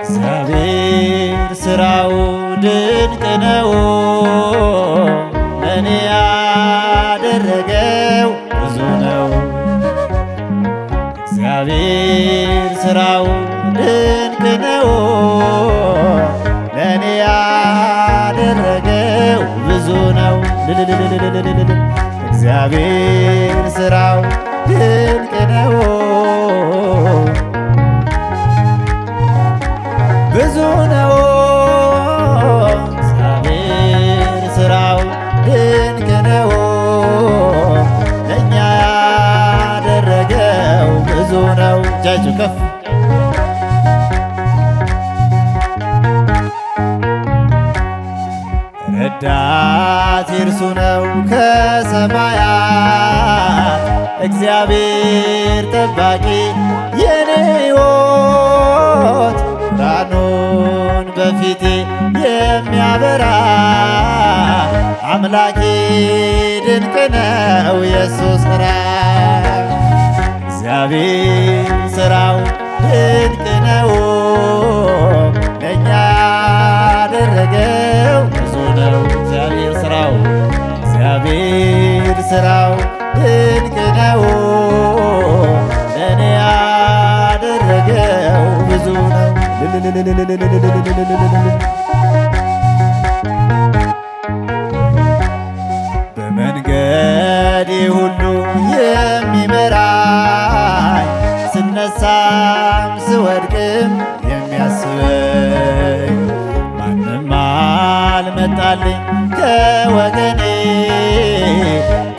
እግዚአብሔር ሥራው ድንቅ ነው፣ ለእኔ ያደረገው ብዙ ነው። እግዚአብሔር ሥራው ድንቅ ነው፣ ለእኔ ያደረገው ብዙ ነው። እግዚአብሔር ሥራው ድንቅ ነው፣ ብዙ ነው። እግዚአብሔር ሥራው ድንቅ ነው፣ ለእኛ ያደረገው ብዙ ነው። እጃችሁ ከፍ ረዳት እርሱ ነው ከሰማያት፣ እግዚአብሔር ጠባቂ የኔ ሕይወት፣ ብርሃኑን በፊቴ የሚያበራ አምላኬ ድንቅ ነው የሱ ሥራ። እግዚአብሔር ሥራው ድንቅ ነው፣ ለእኛ ያደረገው ብዙ ነው። እግዚአብሔር ሥራው ድንቅ ነው፣ ለእኔ ያደረገው ብዙ ነው። በመንገዴ ሁሉ የሚመራኝ፣ ስነሳም ስወድቅም የሚያስበኝ፣ ማንም አልመጣልኝ ከወገኔ፣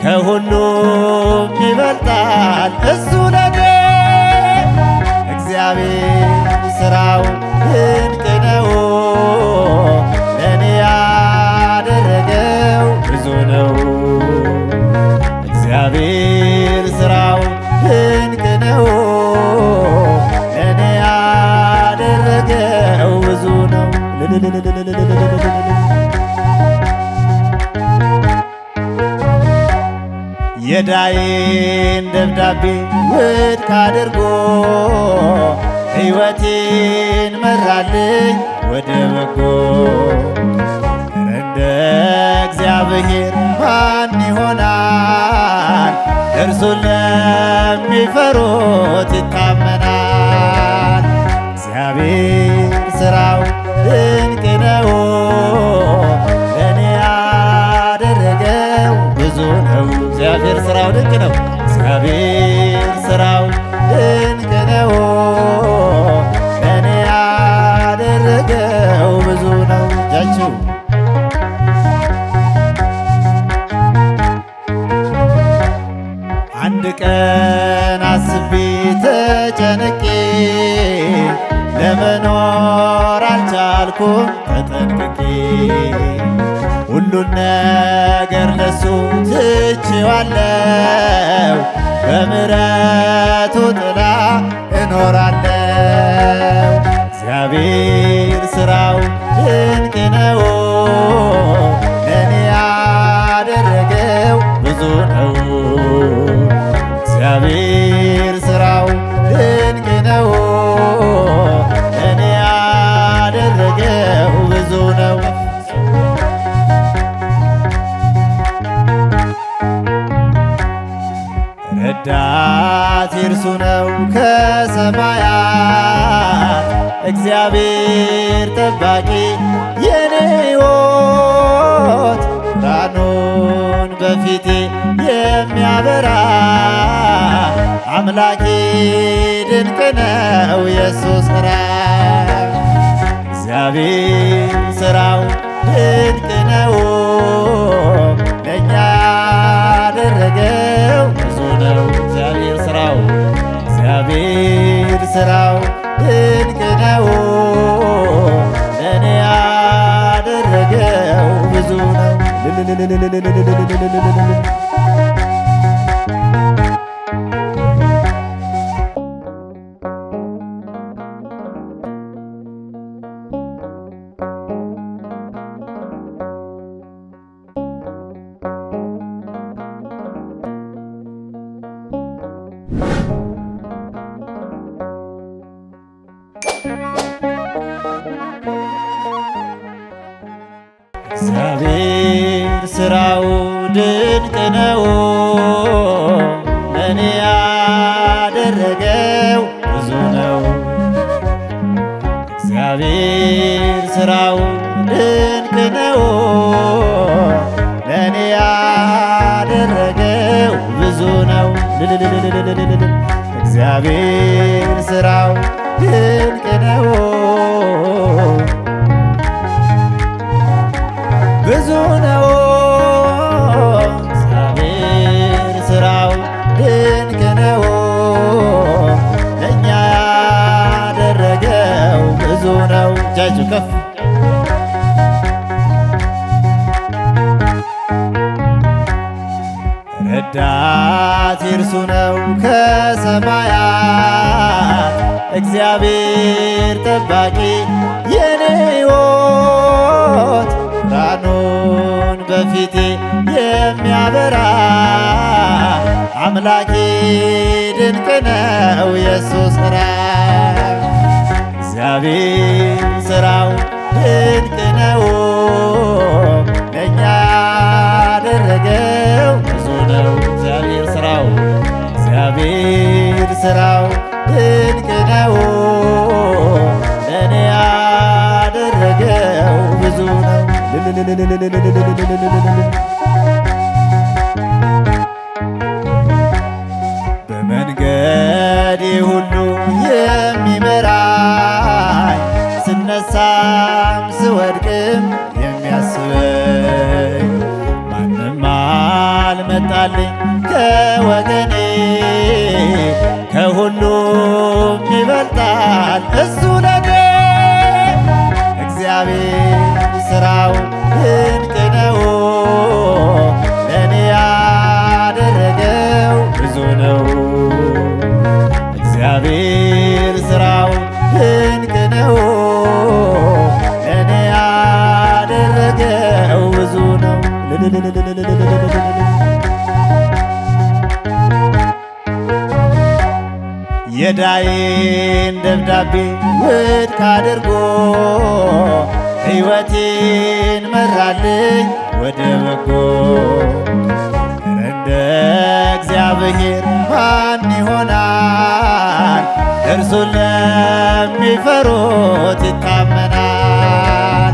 ከሁሉም ይበልጣል እሱ ለኔ። እግዚአብሔር ሥራው ድንቅ ነው፣ ለእኔ ያደረገው ብዙ ነው። እግዚአብሔር ሥራው ድንቅ ነው፣ ለእኔ ያደረገው ብዙ ነው። የዕዳዬን ደብዳቤ ውድቅ አድርጎ ሕይወቴን መራልኝ ወደ በጎ። እንደ እግዚአብሔር ማን ይሆናል? እርሱን ለሚፈሩት ይታመናል። እግዚአብሔር ሥራው ድንቅ ነው፣ ለእኔ ያደረገው ብዙ ነው። እግዚአብሔር ሥራው ድንቅ ነው፣ እግዚአብሔር ሥራው ድንቅ ነው፣ ለእኔ ያደረገው ብዙ ነው። እጃችሁ አንድ ቀን አስቤ ተጨነቄ፣ ለመኖር አልቻልኩም ተጠንቅቄ። ሁሉን ነገር ለሱ ትቼዋለሁ፣ በምሕረቱ ጥላ እኖራለሁ። እግዚአብሔር ሥራው ድንቅ ነው፣ ለእኔ ያደረገው ብዙ ነው። እግዚአብሔር ሥራው ድንቅ ነው፣ ለእኔ ያደረገው ብዙ ነው። ረዳት እርሱ ነው ከሰማያት፣ እግዚአብሔር ጠባቂ የኔ ሕይወት፣ ብርሃኑን በፊቴ የሚያበራ አምላኬ ድንቅ ነው የሱ ሥራ። እግዚአብሔር ሥራው ድንቅ ነው፣ ለእኛ ያደረገው ብዙ ነው። እግዚአብሔር ሥራው ድንቅ ነው፣ ለእኔ ያደረገው ብዙ ነው። እግዚአብሔር ሥራው ድንቅ ነው። ለእኔ ያደረገው ብዙ ነው። እግዚአብሔር ሥራው ድንቅ ነው። ለእኔ ያደረገው ብዙ ነው። እግዚአብሔር ሥራው ድንቅ ነው። ብዙ ነው። እግዚአብሔር ሥራው ድንቅ ነው። ለእኛ ያደረገው ብዙ ነው። እጃችሁ ከፍ ረዳት እርሱ ነው ከሰማያት እግዚአብሔር ጠባቂ የኔ ሕይወት ብርሃኑን በፊቴ የሚያበራ አምላኬ ድንቅ ነው የሱ ሥራ። እግዚአብሔር ሥራው ድንቅ ነው። ለእኛ ያደረገው ብዙ ነው። እግዚአብሔር ሥራው ድንቅ ነው። ለእኔ ያደረገው ብዙ ነው። በመንገዴ ሁሉ የሚመራኝ ስነሳም ስወድቅም የሚያስበኝ ማንም አልመጣልኝ ከወገኔ ከሁሉም ይበልጣል እሱ ለኔ። እግዚአብሔር ሥራው ድንቅ ነው። ለእኔ ያደረገው ብዙ ነው። እግዚአብሔር ሥራው ድንቅ ነው። ለእኔ ያደረገው ብዙ ነው። የዳዬን ደብዳቤ ውድቅ አድርጎ ሕይወቴን መራልኝ ወደ በጎ። እንደ እግዚአብሔር ማን ይሆናል? እርሱን ለሚፈሩት ይታመናል።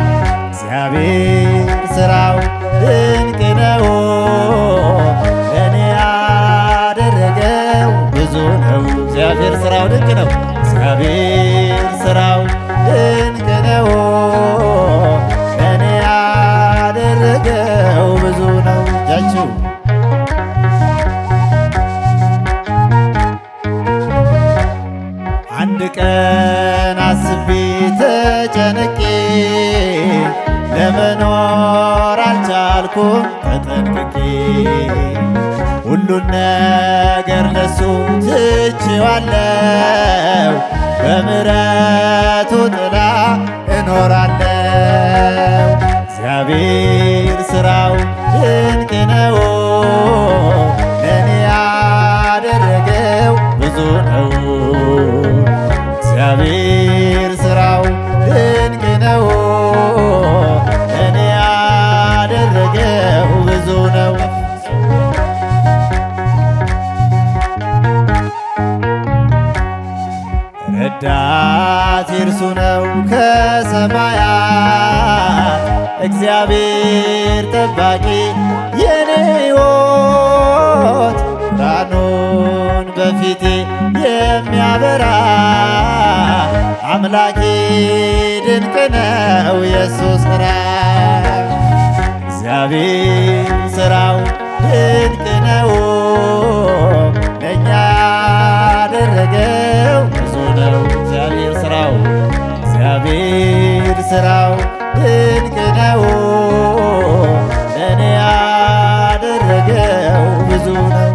እግዚአብሔር ሥራው ድንቅ ነው። ለእኔ ያደረገው ብዙ ነው። እግዚአብሔር ሥራው ድንቅ ነው። እግዚአብሔር ሥራው ድንቅ ነው። ለእኔ ያደረገው ብዙ ነው። እጃችሁ አንድ ቀን አስቤ ተጨነቄ ለመኖር አልቻልኩም ተጠንቅቄ። ሁሉን ነገር ለሱ ትቼዋለሁ፣ በምሕረቱ ጥላ እኖራለሁ። እግዚአብሔር ሥራው ድንቅ ነው። ለእኔ ያደረገው ብዙ ነው። እግዚአብሔር ሥራው ድንቅ ነው። ለእኔ ያደረገው ብዙ ነው። ረዳት እርሱ ነው ከሰማያት እግዚአብሔር ጠባቂ የኔ ሕይወት ብርሃኑን በፊቴ የሚያበራ አምላኬ ድንቅ ነው የሱ ሥራ። እግዚአብሔር ሥራው ድንቅ ነው። ለእኛ ያደረገው ብዙ ነው። እግዚአብሔር ሥራው ድንቅ ነው። ለእኔ ያደረገው ብዙ ነው።